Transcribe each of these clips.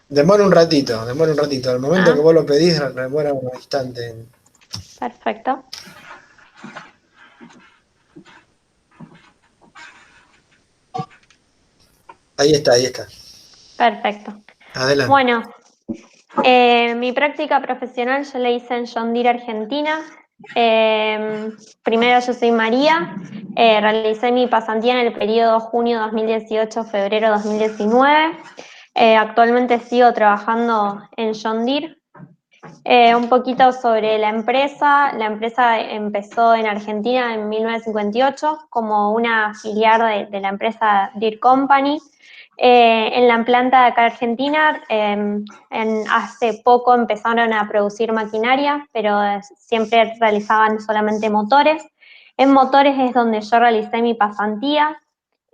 demora un ratito. Al momento que Ah, vos lo pedís, demora un instante. perfecto, Ahí está, ahí está. perfecto. Adelante. Bueno, mi práctica profesional yo la hice en John Deere, Argentina. Eh, Primero yo soy María, realicé mi pasantía en el periodo junio 2018-febrero 2019. Actualmente sigo trabajando en John Deere. Un poquito sobre la empresa. La empresa empezó en Argentina en 1958 como una filial de la empresa Deere Company. En la planta de acá de Argentina, hace poco empezaron a producir maquinaria, pero siempre realizaban solamente motores. En motores es donde yo realicé mi pasantía.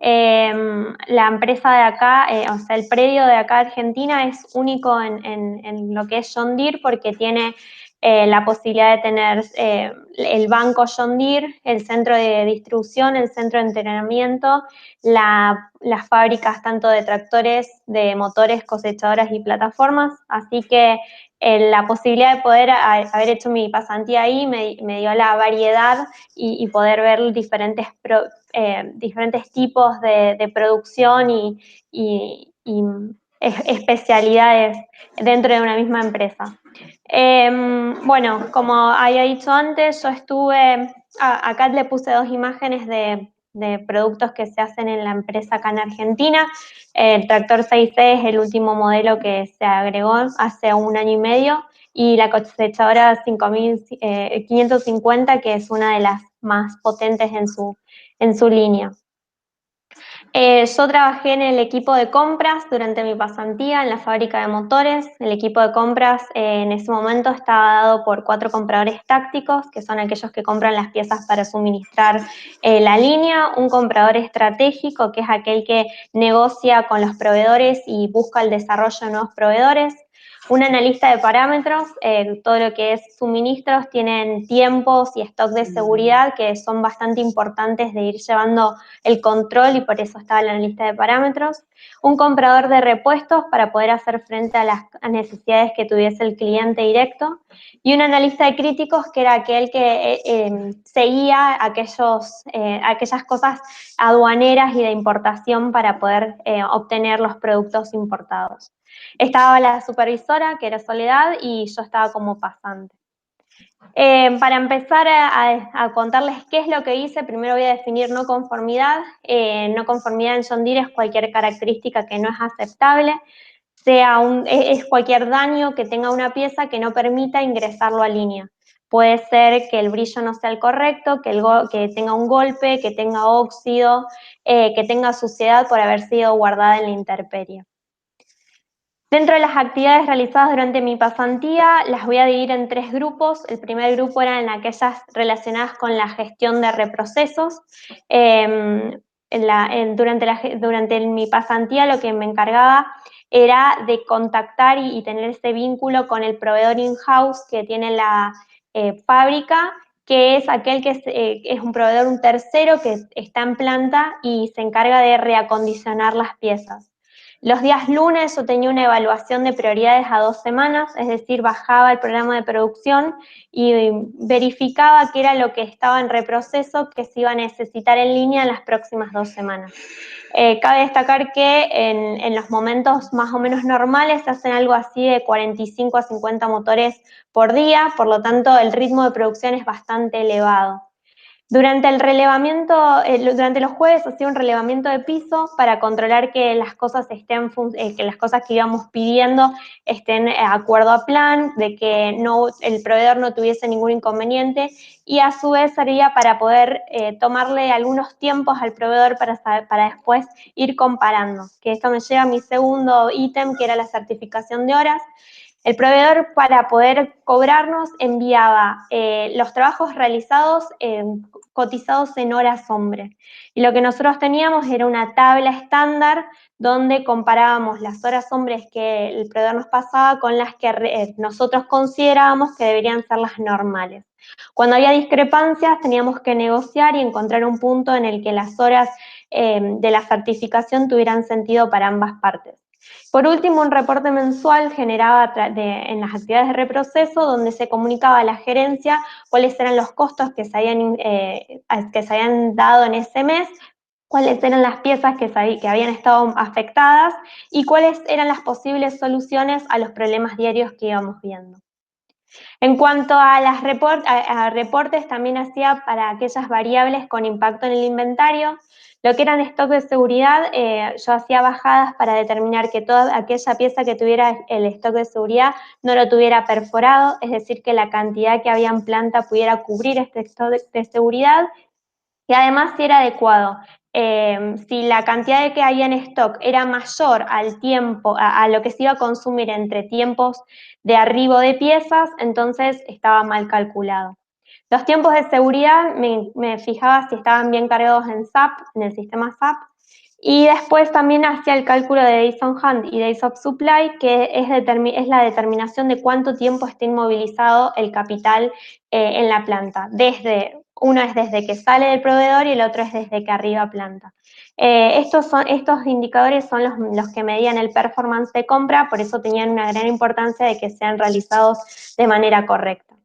Eh, la empresa de acá, o sea, el predio de acá de Argentina es único en lo que es John Deere porque tiene la posibilidad de tener el banco John Deere, el centro de distribución, el centro de entrenamiento, las fábricas tanto de tractores, de motores, cosechadoras y plataformas. Así que la posibilidad de poder haber hecho mi pasantía ahí me dio la variedad y poder ver diferentes tipos de producción y especialidades dentro de una misma empresa. Bueno, como había dicho antes, yo estuve, acá le puse dos imágenes de productos que se hacen en la empresa acá en Argentina. El tractor 6C es el último modelo que se agregó hace un año y medio y la cosechadora 5550, que es una de las más potentes en su línea. Yo trabajé en el equipo de compras durante mi pasantía en la fábrica de motores. El equipo de compras en ese momento estaba dado por 4 compradores tácticos, que son aquellos que compran las piezas para suministrar la línea, un comprador estratégico, que es aquel que negocia con los proveedores y busca el desarrollo de nuevos proveedores, un analista de parámetros. Todo lo que es suministros tienen tiempos y stock de seguridad que son bastante importantes de ir llevando el control y por eso estaba la lista de parámetros, un comprador de repuestos para poder hacer frente a las necesidades que tuviese el cliente directo y un analista de críticos que era aquel que seguía aquellas cosas aduaneras y de importación para poder obtener los productos importados. Estaba la supervisora, que era Soledad, y yo estaba como pasante. Para empezar a contarles qué es lo que hice, primero voy a definir no conformidad. No conformidad en John Deere es cualquier característica que no es aceptable, es cualquier daño que tenga una pieza que no permita ingresarlo a línea. Puede ser que el brillo no sea el correcto, que tenga un golpe, que tenga óxido, que tenga suciedad por haber sido guardada en la intemperie. Dentro de las actividades realizadas durante mi pasantía, las voy a dividir en 3 grupos. El primer grupo eran aquellas relacionadas con la gestión de reprocesos. Durante mi pasantía lo que me encargaba era de contactar y tener ese vínculo con el proveedor in-house que tiene la fábrica, que es aquel que es un proveedor, un tercero que está en planta y se encarga de reacondicionar las piezas. Los días lunes yo tenía una evaluación de prioridades a 2 semanas, es decir, bajaba el programa de producción y verificaba qué era lo que estaba en reproceso que se iba a necesitar en línea en las próximas 2 semanas. Cabe destacar que en los momentos más o menos normales se hacen algo así de 45 a 50 motores por día, por lo tanto el ritmo de producción es bastante elevado. Durante los jueves hacía un relevamiento de piso para controlar que las cosas que las cosas que íbamos pidiendo estén de acuerdo a plan, de que el proveedor no tuviese ningún inconveniente y a su vez servía para poder tomarle algunos tiempos al proveedor para después ir comparando. Que esto me lleva a mi segundo ítem, que era la certificación de horas. El proveedor, para poder cobrarnos, enviaba los trabajos realizados cotizados en horas hombre. Y lo que nosotros teníamos era una tabla estándar donde comparábamos las horas hombres que el proveedor nos pasaba con las que nosotros considerábamos que deberían ser las normales. Cuando había discrepancias teníamos que negociar y encontrar un punto en el que las horas de la certificación tuvieran sentido para ambas partes. Por último, un reporte mensual generaba en las actividades de reproceso, donde se comunicaba a la gerencia cuáles eran los costos que se habían dado en ese mes, cuáles eran las piezas que habían estado afectadas y cuáles eran las posibles soluciones a los problemas diarios que íbamos viendo. En cuanto a reportes, también hacía para aquellas variables con impacto en el inventario. Lo que eran stock de seguridad, yo hacía bajadas para determinar que toda aquella pieza que tuviera el stock de seguridad no lo tuviera perforado, es decir, que la cantidad que había en planta pudiera cubrir este stock de seguridad y además si era adecuado. Si la cantidad de que había en stock era mayor al tiempo, a lo que se iba a consumir entre tiempos de arribo de piezas, entonces estaba mal calculado. Los tiempos de seguridad me fijaba si estaban bien cargados en SAP, en el sistema SAP, y después también hacía el cálculo de Days on Hand y Days of Supply, que es la determinación de cuánto tiempo está inmovilizado el capital en la planta. Uno es desde que sale del proveedor y el otro es desde que arriba planta. Estos indicadores son los que medían el performance de compra, por eso tenían una gran importancia de que sean realizados de manera correcta.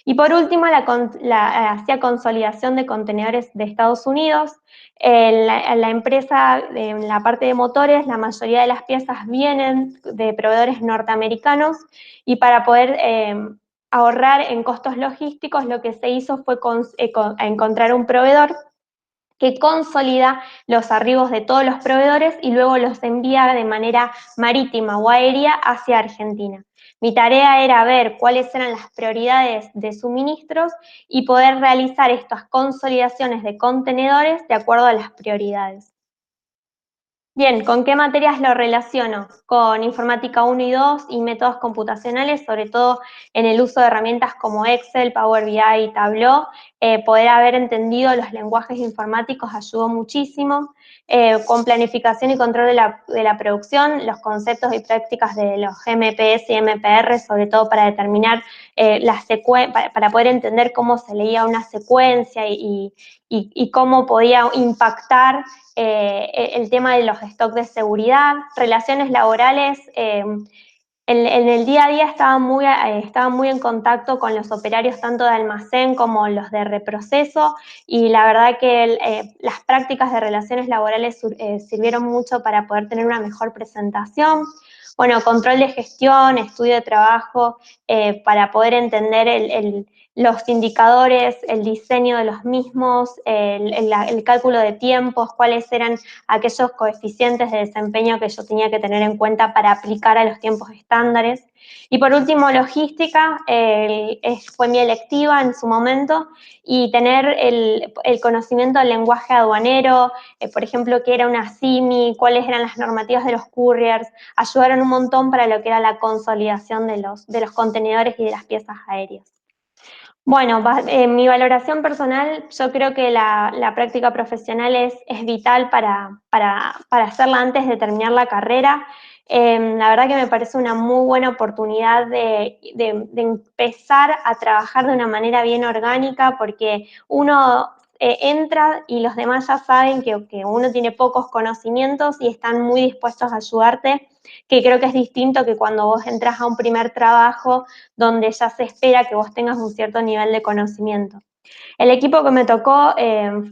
Y por último, hacía consolidación de contenedores de Estados Unidos. La empresa, en la parte de motores, la mayoría de las piezas vienen de proveedores norteamericanos y para poder ahorrar en costos logísticos, lo que se hizo fue encontrar un proveedor que consolida los arribos de todos los proveedores y luego los envía de manera marítima o aérea hacia Argentina. Mi tarea era ver cuáles eran las prioridades de suministros y poder realizar estas consolidaciones de contenedores de acuerdo a las prioridades. Bien, ¿con qué materias lo relaciono? Con informática 1 y 2 y métodos computacionales, sobre todo en el uso de herramientas como Excel, Power BI y Tableau. Poder haber entendido los lenguajes informáticos ayudó muchísimo. Con planificación y control de la producción, los conceptos y prácticas de los MPS y MPR, sobre todo para determinar para poder entender cómo se leía una secuencia y cómo podía impactar el tema de los stocks de seguridad, relaciones laborales. En el día a día estaba muy en contacto con los operarios tanto de almacén como los de reproceso y la verdad que las prácticas de relaciones laborales sirvieron mucho para poder tener una mejor presentación. Bueno, control de gestión, estudio de trabajo, para poder entender los indicadores, el diseño de los mismos, el cálculo de tiempos, cuáles eran aquellos coeficientes de desempeño que yo tenía que tener en cuenta para aplicar a los tiempos estándares. Y por último, logística, fue mi electiva en su momento, y tener el conocimiento del lenguaje aduanero, por ejemplo, qué era una CIMI, cuáles eran las normativas de los couriers, ayudaron un montón para lo que era la consolidación de los contenedores y de las piezas aéreas. Bueno, mi valoración personal, yo creo que la práctica profesional es vital para hacerla antes de terminar la carrera. La verdad que me parece una muy buena oportunidad de empezar a trabajar de una manera bien orgánica, porque uno entra y los demás ya saben que uno tiene pocos conocimientos y están muy dispuestos a ayudarte, que creo que es distinto que cuando vos entras a un primer trabajo donde ya se espera que vos tengas un cierto nivel de conocimiento. El equipo que me tocó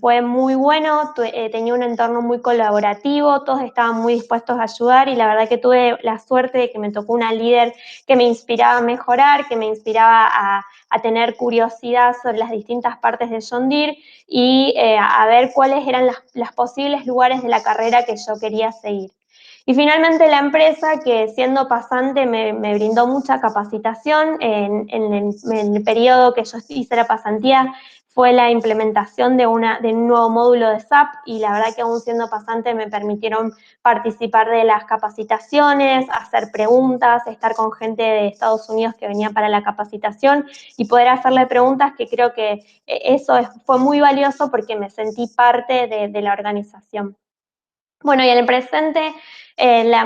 fue muy bueno, tenía un entorno muy colaborativo, todos estaban muy dispuestos a ayudar y la verdad que tuve la suerte de que me tocó una líder que me inspiraba a mejorar, que me inspiraba a tener curiosidad sobre las distintas partes de John Deere y a ver cuáles eran los posibles lugares de la carrera que yo quería seguir. Y finalmente la empresa, que siendo pasante me brindó mucha capacitación en el periodo que yo hice la pasantía, fue la implementación de un nuevo módulo de SAP y la verdad que aún siendo pasante me permitieron participar de las capacitaciones, hacer preguntas, estar con gente de Estados Unidos que venía para la capacitación y poder hacerle preguntas, que creo que fue muy valioso porque me sentí parte de la organización. Bueno, y en el presente,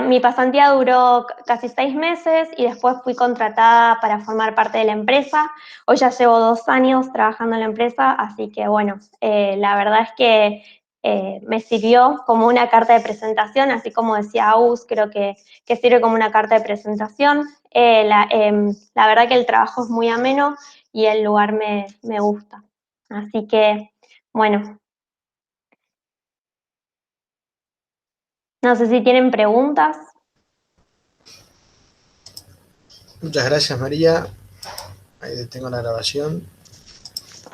mi pasantía duró casi 6 meses y después fui contratada para formar parte de la empresa. Hoy ya llevo 2 años trabajando en la empresa, así que bueno, la verdad es que me sirvió como una carta de presentación, así como decía Agus, creo que sirve como una carta de presentación. La verdad que el trabajo es muy ameno y el lugar me gusta. Así que, bueno, no sé si tienen preguntas. Muchas gracias, María. Ahí tengo la grabación.